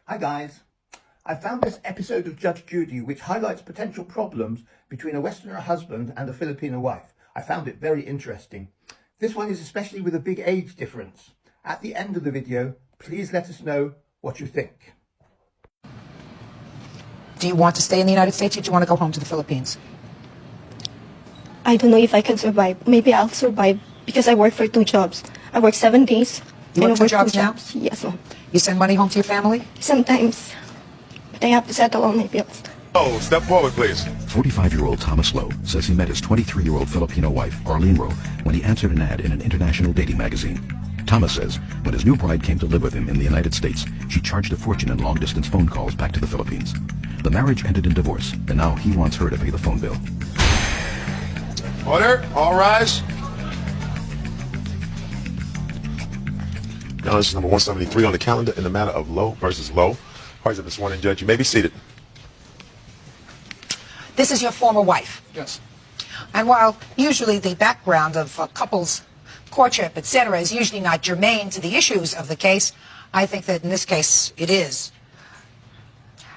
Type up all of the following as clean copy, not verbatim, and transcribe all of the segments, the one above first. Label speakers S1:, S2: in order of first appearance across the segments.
S1: Hi guys. I found this episode of Judge Judy which highlights potential problems between a Westerner husband and a Filipina wife. I found it very interesting. This one is especially with a big age difference. At the end of the video, please let us know what you think.
S2: Do you want to stay in the United States or do you want to go home to the Philippines?
S3: I don't know if I can survive. Maybe I'll survive because I work for 2 jobs. I work 7 days.
S2: You work 2 jobs now?
S3: Yes, ma'am.
S2: You send money home to your family?
S3: Sometimes. But I have to settle all my bills.
S4: Oh, step forward, please.
S5: 45-year-old Thomas Lowe says he met his 23-year-old Filipino wife, Arlene Rowe, when he answered an ad in an international dating magazine. Thomas says when his new bride came to live with him in the United States, she charged a fortune in long-distance phone calls back to the Philippines. The marriage ended in divorce, and now he wants her to pay the phone bill.
S4: Order, all rise. Now this is number 173 on the calendar in the matter of Lowe versus Lowe. Parties have been sworn in, Judge. You may be seated.
S2: This is your former wife.
S4: Yes.
S2: And while usually the background of a couple's courtship, etc., is usually not germane to the issues of the case, I think that in this case it is.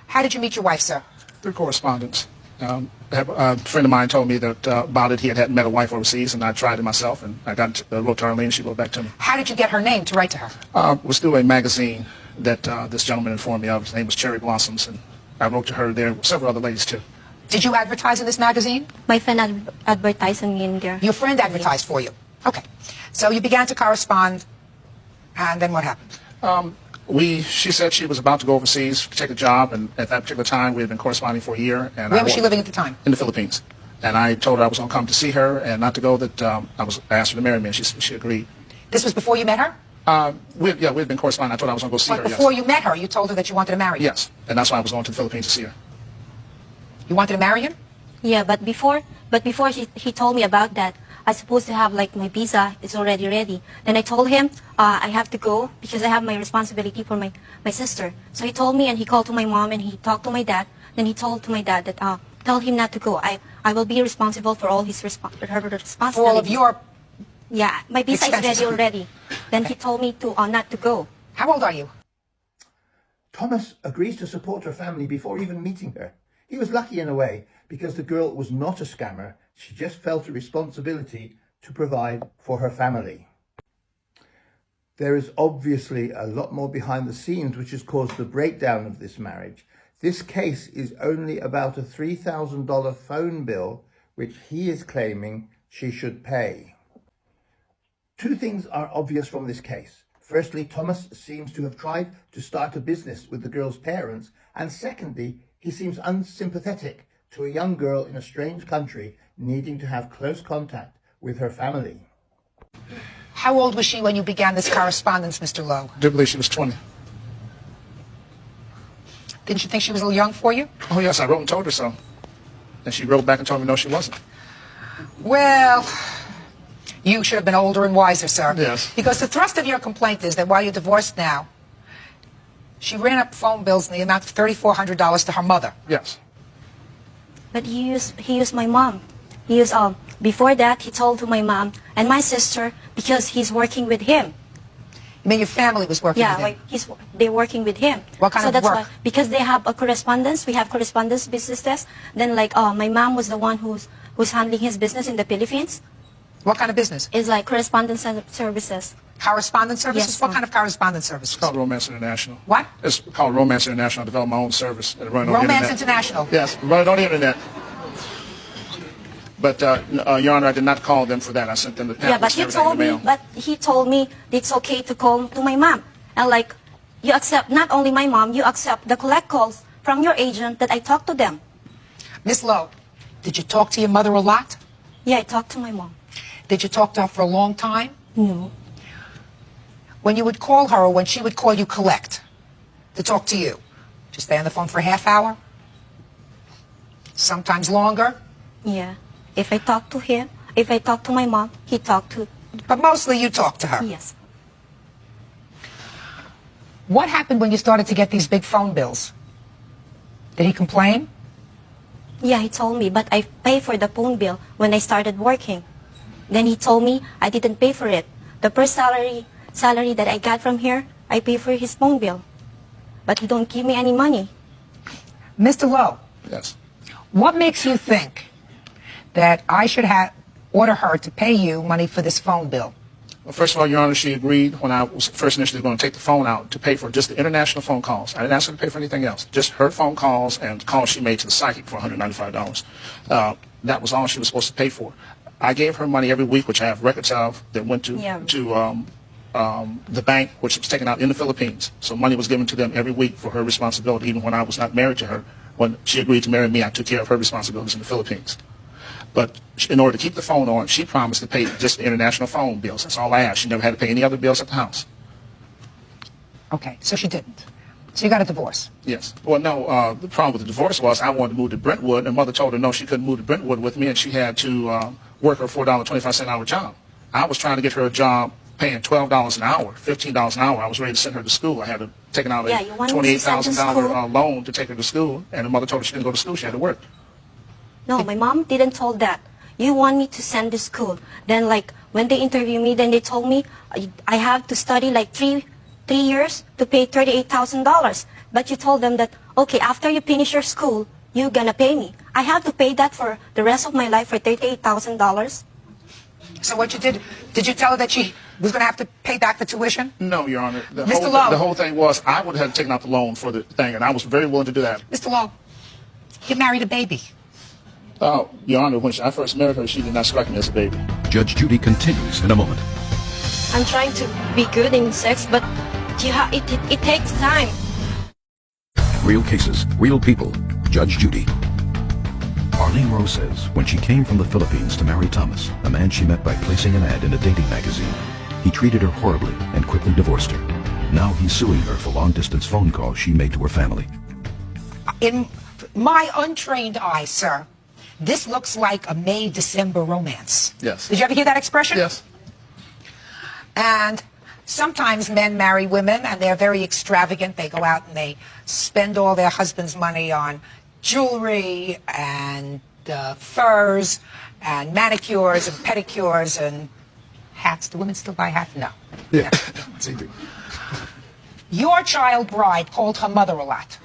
S2: How did you meet your wife, sir?
S6: Through correspondence. A friend of mine told me that about it. He had met a wife overseas, and I tried it myself, and I wrote to Arlene, and she wrote back to me.
S2: How did you get her name to write to her?
S6: It was through a magazine that this gentleman informed me of. His name was Cherry Blossoms, and I wrote to her there, several other ladies too.
S2: Did you advertise in this magazine?
S3: My friend advertised me in there.
S2: Your friend advertised for you? Okay. So you began to correspond, and then what happened?
S6: She said she was about to go overseas to take a job, and at that particular time we had been corresponding for a year. And
S2: where was she living at the time?
S6: In the Philippines. And I told her I was going to come to see her and not to go, that I asked her to marry me, and she agreed.
S2: This was before you met her?
S6: We had been corresponding. I told her I was going to go see her,
S2: before you met her, you told her that you wanted to marry her?
S6: Yes, and that's why I was going to the Philippines to see her.
S2: You wanted to marry him?
S3: Yeah, but before he told me about that, I supposed to have like my visa is already ready. Then I told him I have to go because I have my responsibility for my sister. So he told me, and he called to my mom, and he talked to my dad. Then he told to my dad that tell him not to go. I will be responsible for all his responsibility.
S2: For all of your
S3: yeah, my visa is ready already. Then he told me to not to go.
S2: How old are you?
S1: Thomas agrees to support her family before even meeting her. He was lucky in a way because the girl was not a scammer. She just felt a responsibility to provide for her family. There is obviously a lot more behind the scenes which has caused the breakdown of this marriage. This case is only about a $3,000 phone bill which he is claiming she should pay. 2 things are obvious from this case. Firstly, Thomas seems to have tried to start a business with the girl's parents, and secondly, he seems unsympathetic to a young girl in a strange country needing to have close contact with her family.
S2: How old was she when you began this correspondence, Mr. Lowe?
S6: I do believe she was 20.
S2: Didn't you think she was a little young for you?
S6: Oh, yes, I wrote and told her so. And she wrote back and told me no, she wasn't.
S2: Well, you should have been older and wiser, sir.
S6: Yes.
S2: Because the thrust of your complaint is that while you're divorced now, she ran up phone bills in the amount of $3,400 to her mother.
S6: Yes.
S3: But he used my mom. He used before that he told to my mom and my sister because he's working with him.
S2: You mean your family was working with him?
S3: Yeah, they're working with him.
S2: What kind of
S3: that's
S2: work?
S3: Why, because they have a correspondence. We have correspondence businesses. Then my mom was the one who's handling his business in the Philippines.
S2: What kind of business?
S3: It's like correspondence services.
S2: Correspondence services?
S3: Yes,
S2: what kind of correspondence services?
S6: It's called Romance International.
S2: What?
S6: It's called Romance International. I developed my own service. And run on the
S2: Romance
S6: internet.
S2: International?
S6: Yes, run it on the internet. But, Your Honor, I did not call them for that. I sent them the pamphlets.
S3: Yeah, but he told me it's okay to call to my mom. And you accept, not only my mom, you accept the collect calls from your agent that I talk to them.
S2: Miss Lowe, did you talk to your mother a lot?
S3: Yeah, I talked to my mom.
S2: Did you talk to her for a long time?
S3: No.
S2: When you would call her or when she would call you collect to talk to you, just stay on the phone for a half hour? Sometimes longer?
S3: Yeah. If I talk to him, if I talk to my mom, he talked to...
S2: But mostly you talk to her?
S3: Yes.
S2: What happened when you started to get these big phone bills? Did he complain?
S3: Yeah, he told me, but I pay for the phone bill when I started working. Then he told me I didn't pay for it. The first salary that I got from here, I pay for his phone bill. but he don't give me any money.
S2: Mr. Lowe,
S6: Yes.
S2: what makes you think that I should order her to pay you money for this phone bill?
S6: Well, first of all, Your Honor, she agreed when I was first initially going to take the phone out to pay for just the international phone calls. I didn't ask her to pay for anything else, just her phone calls and calls she made to the psychic for $195. That was all she was supposed to pay for. I gave her money every week, which I have records of, that went to the bank, which was taken out in the Philippines. So money was given to them every week for her responsibility, even when I was not married to her. When she agreed to marry me, I took care of her responsibilities in the Philippines. But in order to keep the phone on, she promised to pay just the international phone bills. That's all I asked. She never had to pay any other bills at the house.
S2: Okay, so she didn't. So you got a divorce.
S6: Yes. Well, no, the problem with the divorce was I wanted to move to Brentwood, and Mother told her no, she couldn't move to Brentwood with me, and she had to work her $4.25 hour job. I was trying to get her a job paying $12 an hour, $15 an hour. I was ready to send her to school. I had to take out a $28,000 loan to take her to school, and the mother told her she didn't go to school, she had to work.
S3: No, my mom didn't told that. You want me to send to school. Then like when they interview me, then they told me I have to study like three years to pay $38,000. But you told them that, okay, after you finish your school, you're gonna pay me. I have to pay that for the rest of my life for $38,000.
S2: So what you did you tell her that she was going to have to pay back the tuition?
S6: No, Your Honor.
S2: Mr. Lowe.
S6: The whole thing was I would have taken out the loan for the thing, and I was very willing to do that.
S2: Mr. Lowe, you married a baby.
S6: Oh, Your Honor, when I first married her, she did not strike me as a baby.
S5: Judge Judy continues in a moment.
S3: I'm trying to be good in sex, but it takes time.
S5: Real cases, real people. Judge Judy. Arlene Rose says when she came from the Philippines to marry Thomas, a man she met by placing an ad in a dating magazine, he treated her horribly and quickly divorced her. Now he's suing her for long-distance phone calls she made to her family.
S2: In my untrained eye, sir, this looks like a May-December romance.
S6: Yes.
S2: Did you ever hear that expression?
S6: Yes.
S2: And sometimes men marry women and they're very extravagant. They go out and they spend all their husband's money on jewelry and furs and manicures and pedicures and hats. Do women still buy hats? No.
S6: Yeah.
S2: Your child bride called her mother a lot.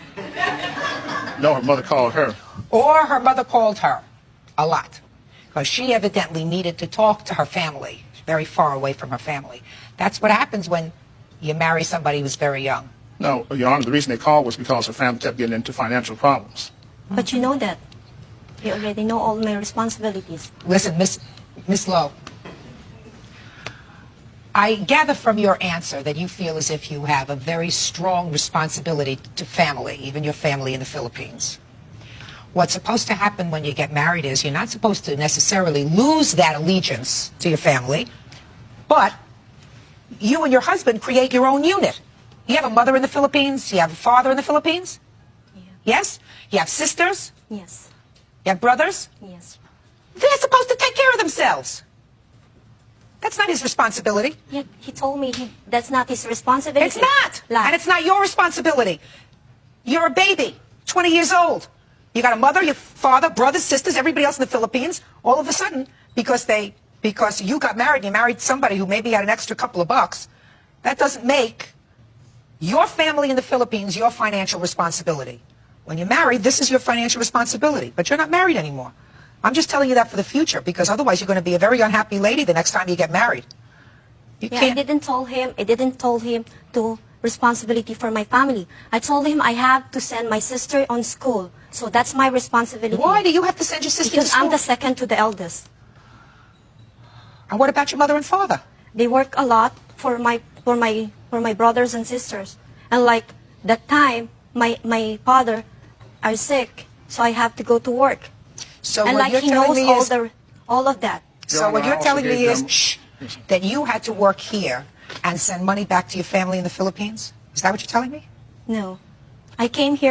S6: No, her mother called her.
S2: Or her mother called her a lot. Because she evidently needed to talk to her family, very far away from her family. That's what happens when you marry somebody who's very young.
S6: No, Your Honor, the reason they called was because her family kept getting into financial problems.
S3: But you know that. You already know all my responsibilities.
S2: Listen, Miss Lowe, I gather from your answer that you feel as if you have a very strong responsibility to family, even your family in the Philippines. What's supposed to happen when you get married is you're not supposed to necessarily lose that allegiance to your family, but you and your husband create your own unit. You have a mother in the Philippines, you have a father in the Philippines?
S3: Yeah.
S2: Yes? You have sisters?
S3: Yes.
S2: You have brothers?
S3: Yes.
S2: They're supposed to take care of themselves. That's not his responsibility.
S3: Yeah, he told me that's not his responsibility.
S2: It's not. And it's not your responsibility. You're a baby, 20 years old. You got a mother, your father, brothers, sisters, everybody else in the Philippines. All of a sudden, because you got married, you married somebody who maybe had an extra couple of bucks, that doesn't make your family in the Philippines your financial responsibility. When you're married, this is your financial responsibility. But you're not married anymore. I'm just telling you that for the future, because otherwise you're going to be a very unhappy lady the next time you get married. You can't.
S3: I didn't tell him to responsibility for my family. I told him I have to send my sister on school. So that's my responsibility.
S2: Why do you have to send your sister to
S3: Because
S2: school?
S3: I'm the second to the eldest.
S2: And what about your mother and father?
S3: They work a lot for my brothers and sisters. And like that time, my father are sick, so I have to go to work.
S2: So
S3: and
S2: what
S3: like
S2: you're
S3: he
S2: telling
S3: knows
S2: me is,
S3: all of that.
S2: so what you're telling me is
S6: them-
S2: that you had to work here and send money back to your family in the Philippines? Is that what you're telling me?
S3: No, I came here.